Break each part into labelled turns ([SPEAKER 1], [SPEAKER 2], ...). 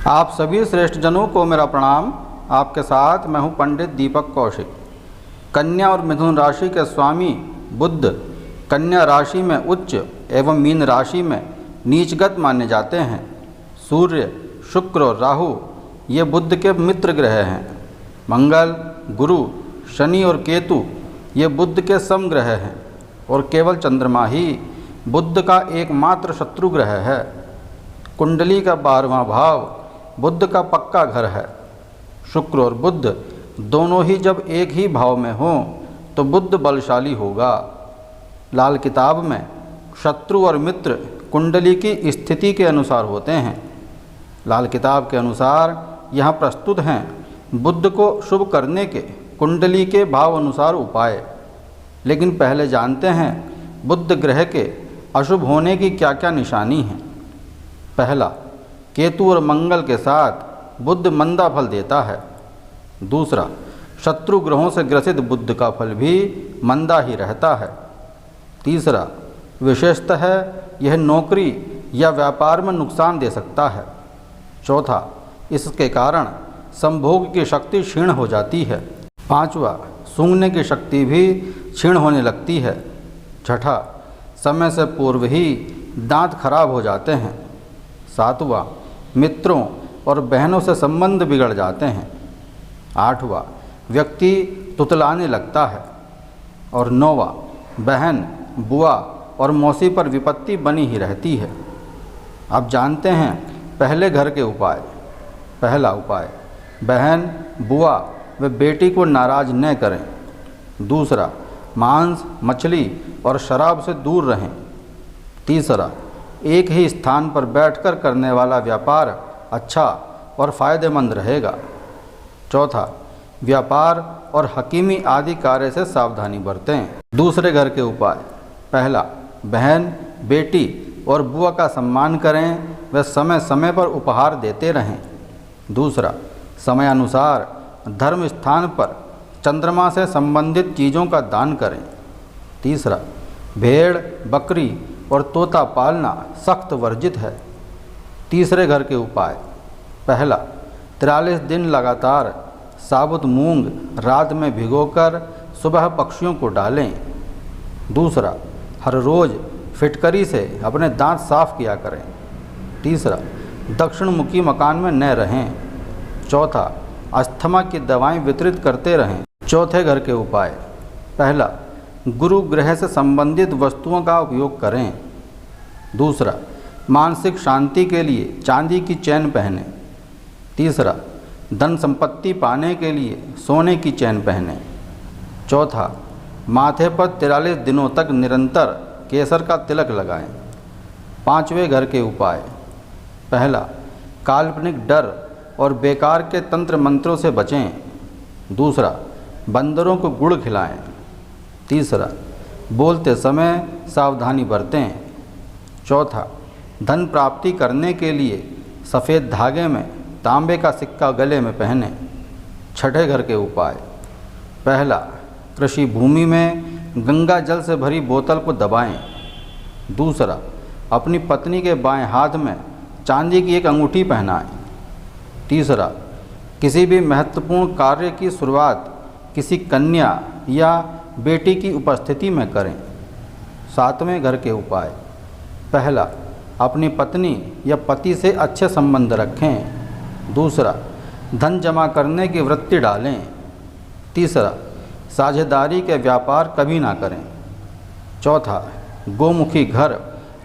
[SPEAKER 1] आप सभी श्रेष्ठ जनों को मेरा प्रणाम। आपके साथ मैं हूं पंडित दीपक कौशिक। कन्या और मिथुन राशि के स्वामी बुध कन्या राशि में उच्च एवं मीन राशि में नीचगत माने जाते हैं। सूर्य, शुक्र और राहु ये बुध के मित्र ग्रह हैं। मंगल, गुरु, शनि और केतु ये बुध के समग्रह हैं और केवल चंद्रमा ही बुध का एकमात्र शत्रु ग्रह है। कुंडली का 12वां भाव बुध का पक्का घर है। शुक्र और बुध दोनों ही जब एक ही भाव में हों तो बुध बलशाली होगा। लाल किताब में शत्रु और मित्र कुंडली की स्थिति के अनुसार होते हैं। लाल किताब के अनुसार यहाँ प्रस्तुत हैं बुध को शुभ करने के कुंडली के भाव अनुसार उपाय। लेकिन पहले जानते हैं बुध ग्रह के अशुभ होने की क्या क्या निशानी हैं। पहला, केतु और मंगल के साथ बुध मंदा फल देता है। दूसरा, शत्रु ग्रहों से ग्रसित बुध का फल भी मंदा ही रहता है। तीसरा, विशेषतः यह नौकरी या व्यापार में नुकसान दे सकता है। चौथा, इसके कारण संभोग की शक्ति क्षीण हो जाती है। पांचवा, सूंघने की शक्ति भी क्षीण होने लगती है। छठा, समय से पूर्व ही दांत खराब हो जाते हैं। सातवां, मित्रों और बहनों से संबंध बिगड़ जाते हैं। आठवां, व्यक्ति तुतलाने लगता है। और नौवां, बहन, बुआ और मौसी पर विपत्ति बनी ही रहती है। अब जानते हैं पहले घर के उपाय। पहला उपाय, बहन, बुआ व बेटी को नाराज न करें। दूसरा, मांस, मछली और शराब से दूर रहें। तीसरा, एक ही स्थान पर बैठकर करने वाला व्यापार अच्छा और फ़ायदेमंद रहेगा। चौथा, व्यापार और हकीमी आदि कार्य से सावधानी बरतें। दूसरे घर के उपाय। पहला, बहन, बेटी और बुआ का सम्मान करें व समय समय पर उपहार देते रहें। दूसरा, समयानुसार धर्म स्थान पर चंद्रमा से संबंधित चीज़ों का दान करें। तीसरा, भेड़, बकरी और तोता पालना सख्त वर्जित है। तीसरे घर के उपाय। पहला, 43 दिन लगातार साबुत मूंग रात में भिगोकर सुबह पक्षियों को डालें। दूसरा, हर रोज़ फिटकरी से अपने दांत साफ किया करें। तीसरा, दक्षिणमुखी मकान में न रहें। चौथा, अस्थमा की दवाएं वितरित करते रहें। चौथे घर के उपाय। पहला, गुरु ग्रह से संबंधित वस्तुओं का उपयोग करें। दूसरा, मानसिक शांति के लिए चांदी की चैन पहनें। तीसरा, धन संपत्ति पाने के लिए सोने की चैन पहनें। चौथा, माथे पर 43 दिनों तक निरंतर केसर का तिलक लगाएं। पांचवें घर के उपाय। पहला, काल्पनिक डर और बेकार के तंत्र मंत्रों से बचें। दूसरा, बंदरों को गुड़ खिलाएं। तीसरा, बोलते समय सावधानी बरतें। चौथा, धन प्राप्ति करने के लिए सफ़ेद धागे में तांबे का सिक्का गले में पहनें। छठे घर के उपाय। पहला, कृषि भूमि में गंगा जल से भरी बोतल को दबाएं। दूसरा, अपनी पत्नी के बाएं हाथ में चांदी की एक अंगूठी पहनाएं। तीसरा, किसी भी महत्वपूर्ण कार्य की शुरुआत किसी कन्या या बेटी की उपस्थिति में करें। सातवें घर के उपाय। पहला, अपनी पत्नी या पति से अच्छे संबंध रखें। दूसरा, धन जमा करने की वृत्ति डालें। तीसरा, साझेदारी के व्यापार कभी ना करें। चौथा, गोमुखी घर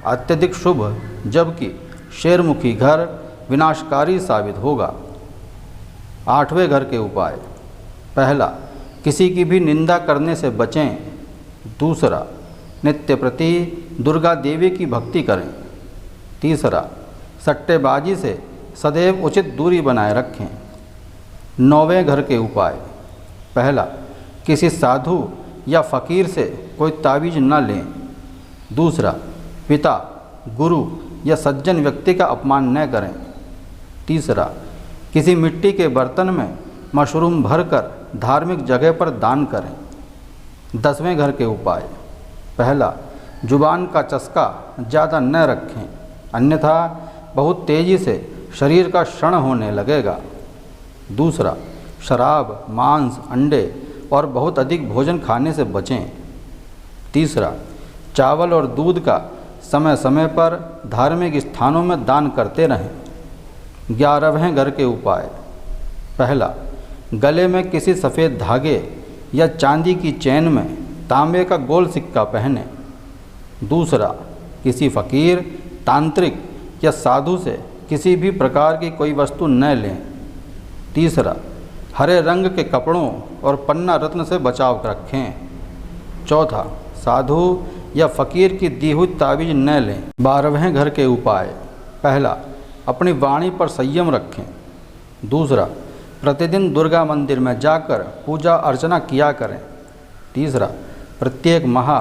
[SPEAKER 1] अत्यधिक शुभ जबकि शेरमुखी घर विनाशकारी साबित होगा। आठवें घर के उपाय। पहला, किसी की भी निंदा करने से बचें। दूसरा, नित्य प्रति दुर्गा देवी की भक्ति करें। तीसरा, सट्टेबाजी से सदैव उचित दूरी बनाए रखें। नौवें घर के उपाय। पहला, किसी साधु या फकीर से कोई तावीज़ न लें। दूसरा, पिता, गुरु या सज्जन व्यक्ति का अपमान न करें। तीसरा, किसी मिट्टी के बर्तन में मशरूम भरकर धार्मिक जगह पर दान करें। 10वें घर के उपाय। पहला, जुबान का चस्का ज़्यादा न रखें, अन्यथा बहुत तेज़ी से शरीर का क्षरण होने लगेगा। दूसरा, शराब, मांस, अंडे और बहुत अधिक भोजन खाने से बचें। तीसरा, चावल और दूध का समय समय पर धार्मिक स्थानों में दान करते रहें। 11वें घर के उपाय। पहला, गले में किसी सफ़ेद धागे या चांदी की चैन में तांबे का गोल सिक्का पहने। दूसरा, किसी फ़कीर, तांत्रिक या साधु से किसी भी प्रकार की कोई वस्तु न लें। तीसरा, हरे रंग के कपड़ों और पन्ना रत्न से बचाव रखें। चौथा, साधु या फ़कीर की दी हुई ताबीज़ न लें। 12वें घर के उपाय। पहला, अपनी वाणी पर संयम रखें। दूसरा, प्रतिदिन दुर्गा मंदिर में जाकर पूजा अर्चना किया करें। तीसरा, प्रत्येक माह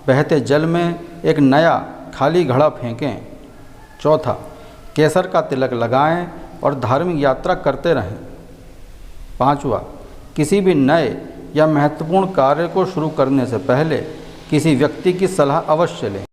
[SPEAKER 1] बहते जल में एक नया खाली घड़ा फेंकें। चौथा, केसर का तिलक लगाएं और धार्मिक यात्रा करते रहें। पाँचवा, किसी भी नए या महत्वपूर्ण कार्य को शुरू करने से पहले किसी व्यक्ति की सलाह अवश्य लें।